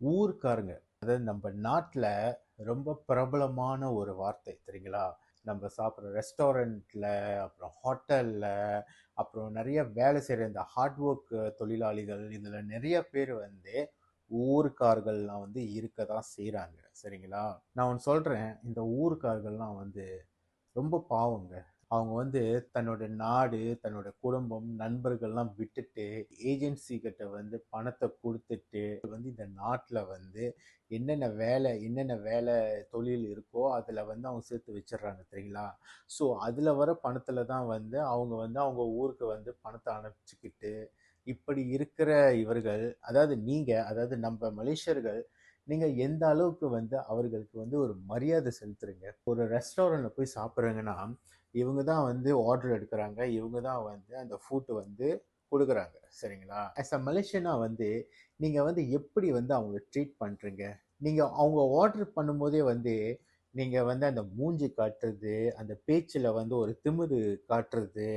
ஊர்க்காரங்க. அதாவது நம்ம நாட்டுல ரொம்ப பிரபலமான ஒரு வார்த்தை தெரியுங்களா? நம்ம சாப்பிடுற ரெஸ்டாரண்ட்ல, அப்புறம் ஹோட்டல்ல, அப்புறம் நெறைய வேலை செய்ற இந்த ஹார்ட் ஒர்க் தொழிலாளிகள், இதுல நெறைய பேர் வந்து ஊர்க்கார்கள்லாம் வந்து இருக்க தான் செய்றாங்க. சரிங்களா? நான் ஒண்ணு சொல்றேன். இந்த ஊர்க்கார்கள்லாம் வந்து ரொம்ப பாவங்க. அவங்க வந்து தன்னோட நாடு, தன்னோட குடும்பம், நண்பர்கள்லாம் விட்டுட்டு, ஏஜென்சி கிட்ட வந்து பணத்த குடுத்துட்டு, வந்து இந்த நாட்ல வந்து என்னென்ன வேலை தொழில் இருக்கோ, அதுல வந்து அவங்க சேர்த்து வச்சுர்றாங்க தெரியுங்களா? ஸோ, அதுல வர பணத்துல தான் வந்து அவங்க வந்து அவங்க ஊருக்கு வந்து பணத்த அனுப்பிச்சுக்கிட்டு, இப்படி இருக்கிற இவர்கள், அதாவது நம்ப மலேசியர்கள், நீங்க எந்த அளவுக்கு வந்து அவர்களுக்கு வந்து ஒரு மரியாதை செலுத்துறீங்க? ஒரு ரெஸ்டாரண்ட்ல போய் சாப்பிடுறீங்கன்னா, இவங்க தான் வந்து ஆர்டர் எடுக்குறாங்க. இவங்க தான் வந்து அந்த ஃபுட் வந்து குடுக்குறாங்க. சரிங்களா? ஆஸ் அ மலேசியனா வந்து, நீங்க வந்து எப்படி வந்து அவங்கள ட்ரீட் பண்றீங்க? நீங்க அவங்க ஆர்டர் பண்ணும்போதே வந்து, நீங்க வந்து அந்த மூஞ்சி காட்டுறது, அந்த பேச்சுல வந்து ஒரு திமிரு காட்டுறது,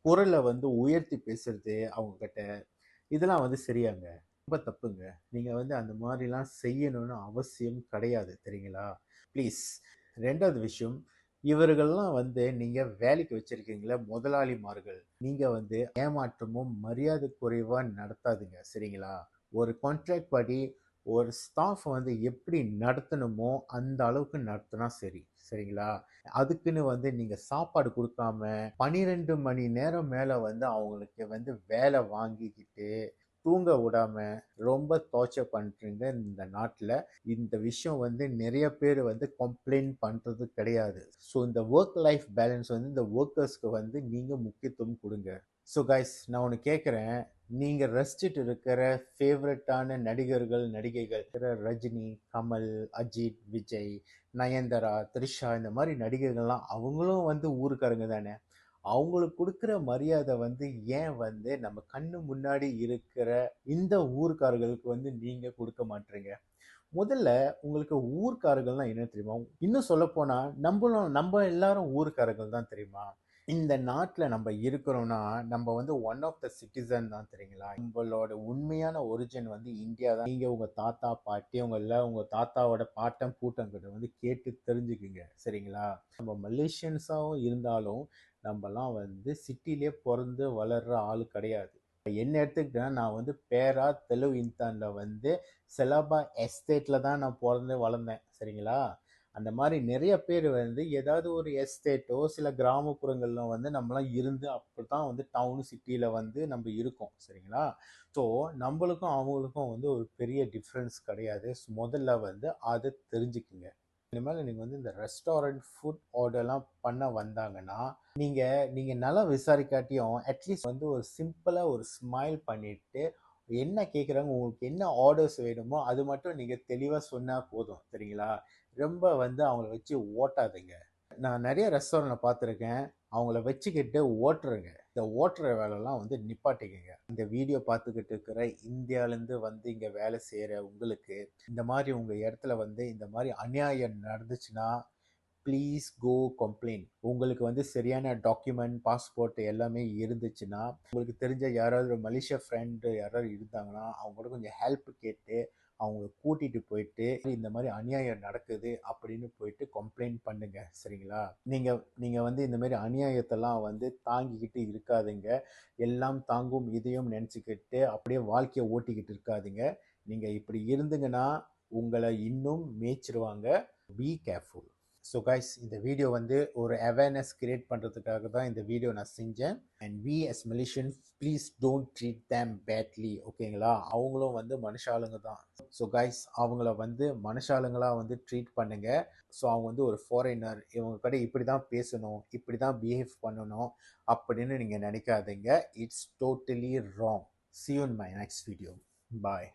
குரல வந்து உயர்த்தி பேசுறது அவங்க கிட்ட, இதெல்லாம் வந்து சரியாங்க? ரொம்ப தப்புங்க. நீங்க வந்து அந்த மாரிலாம் செய்யணும்னு அவசியம் கிடையாது. தெரியுங்களா? ப்ளீஸ். 2வது விஷயம், இவர்கள்லாம் வந்து நீங்க வேலைக்கு வச்சிருக்கீங்கல்ல முதலாளிமார்கள். நீங்க வந்து ஏமாற்றமும், மரியாதை குறைவா நடத்தாதீங்க. சரிங்களா? ஒரு கான்ட்ராக்ட் படி ஒரு ஸ்டாஃப் வந்து எப்படி நடத்தணுமோ, அந்த அளவுக்கு நடத்துனா சரி. சரிங்களா? அதுக்குன்னு வந்து நீங்க சாப்பாடு குடுக்காம, 12 மணி நேரம் மேல வந்து அவங்களுக்கு வந்து வேலை வாங்கிக்கிட்டு, தூங்க விடாம, ரொம்ப டார்ச்சர் பண்றீங்க இந்த நாட்டுல. இந்த விஷயம் வந்து நெறைய பேர் வந்து கம்ப்ளைண்ட் பண்றது கிடையாது. ஸோ இந்த ஒர்க் லைஃப் பேலன்ஸ் வந்து இந்த வொர்க்கர்ஸ்க்கு வந்து நீங்க முக்கியத்துவம் குடுங்க. ஸோ கைஸ், நான் ஒண்ணு கேட்கிறேன். நீங்க ரசிச்சுட்டு இருக்கிற ஃபேவரட்டான நடிகர்கள், நடிகைகள் ரஜினி, கமல், அஜித், விஜய், நயன்தாரா, த்ரிஷா இந்த மாரி நடிகர்கள்லாம் அவங்களும் வந்து ஊருக்காரங்க தானே. அவங்களுக்கு குடுக்குற மரியாதை வந்து ஏன் வந்து நம்ம கண்ணு முன்னாடி இருக்கிற இந்த ஊர்க்காரர்களுக்கு வந்து நீங்க குடுக்க மாட்றீங்க? முதல்ல உங்களுக்கு ஊர்க்காரர்கள்னா என்ன தெரியுமா? இன்னும் சொல்லப்போனா நம்ம எல்லாரும் ஊர்க்காரர்கள் தான் தெரியுமா? இந்த நாட்டுல நம்ம இருக்கிறோம்னா, நம்ம வந்து ஒன் ஆஃப் த சிட்டிசன் தான் தெரியுங்களா? நம்மளோட உண்மையான ஒரிஜின் வந்து இந்தியா தான். நீங்க உங்க தாத்தா, பாட்டி உங்க தாத்தாவோட பாட்டன், பூட்டன் கிட்ட வந்து கேட்டு தெரிஞ்சுக்குங்க. சரிங்களா? நம்ம மலேசியன்ஸாவும் இருந்தாலும், நம்பலாம் வந்து சிட்டிலயே பொறந்து வளர்ற ஆளு கிடையாது. என்ன எடுத்துக்கிட்டா, நான் வந்து பேரா தெலு இந்தான்ல வந்து செலாபா எஸ்டேட்ல தான் நான் பொறந்து வளர்ந்தேன். சரிங்களா? அந்த மாரி நெறைய பேர் வந்து ஏதாவது ஒரு எஸ்டேட்டோ, சில கிராமப்புறங்கள்ல வந்து நம்மலாம் இருந்து அப்படித்தான் வந்து டவுன், சிட்டில வந்து நம்ப இருக்கோம். சரிங்களா? ஸோ, நம்பளுக்கும் அவங்களுக்கும் வந்து ஒரு பெரிய டிஃபரன்ஸ் கிடையாது. முதல்ல வந்து அத தெரிஞ்சுக்குங்க. இனிமேல் நீங்க வந்து இந்த ரெஸ்டாரண்ட் ஃபுட் ஆர்டர்லாம் பண்ண வந்தாங்கன்னா, நீங்க நீங்க நல்லா விசாரிக்காட்டியும், அட்லீஸ்ட் வந்து ஒரு சிம்பிளா ஒரு ஸ்மைல் பண்ணிட்டு, என்ன கேட்குறாங்க, உங்களுக்கு என்ன ஆர்டர்ஸ் வேணுமோ, அது மட்டும் நீங்க தெளிவா சொன்னா போதும். சரிங்களா? ரொம்ப வந்து அவங்கள வச்சு ஓட்டாதீங்க. நான் நெறைய ரெஸ்டாரண்ட்ல பார்த்துருக்கேன். அவங்கள வச்சுக்கிட்டு ஓட்டுறங்க. இந்த ஓட்டுற வேலைலாம் வந்து நிப்பாட்டிக்கங்க. இந்த வீடியோ பார்த்துக்கிட்டு இருக்கிற இந்தியாலேருந்து வந்து இங்க வேலை செய்ற உங்களுக்கு, இந்த மாரி உங்க இடத்துல வந்து இந்த மாரி அநியாயம் நடந்துச்சுன்னா, ப்ளீஸ் கோ கம்ப்ளைண்ட். உங்களுக்கு வந்து சரியான டாக்குமெண்ட், பாஸ்போர்ட் எல்லாமே இருந்துச்சுன்னா, உங்களுக்கு தெரிஞ்ச யாராவது ஒரு மலேசியா ஃப்ரெண்ட் யாராவது இருந்தாங்கன்னா, அவங்களோட கொஞ்சம் ஹெல்ப் கேட்டு, அவங்கள கூட்டிட்டு போயிட்டு, இந்த மாரி அநியாயம் நடக்குது அப்படின்னு போயிட்டு கம்ப்ளைண்ட் பண்ணுங்க. சரிங்களா? நீங்க நீங்க வந்து இந்த மாரி அநியாயத்தெல்லாம் வந்து தாங்கிக்கிட்டு இருக்காதீங்க. எல்லாம் தாங்கும் இதயம் நெனச்சுக்கிட்டு அப்படியே வாழ்க்கைய ஓட்டிக்கிட்டு இருக்காதீங்க. நீங்க இப்படி இருந்தீங்கன்னா, உங்கள இன்னும் மேய்ச்சிருவாங்க. Be careful. ஸோ கைஸ், இந்த வீடியோ வந்து ஒரு அவேர்னஸ் கிரியேட் பண்ணுறதுக்காக தான் இந்த வீடியோ நான் செஞ்சேன். And we as Malaysians, please don't treat them badly. ஓகேங்களா? அவங்களும் வந்து மனுஷாளுங்க தான். ஸோ கைஸ், அவங்கள வந்து மனுஷாளுங்களா வந்து ட்ரீட் பண்ணுங்க. ஸோ அவங்க வந்து ஒரு ஃபாரினர், இவங்க கிட்ட இப்படி தான் பேசணும், இப்படி தான் பிஹேவ் பண்ணணும் அப்படின்னு நீங்கள் நினைக்காதீங்க. It's totally wrong. See you in my next video. Bye.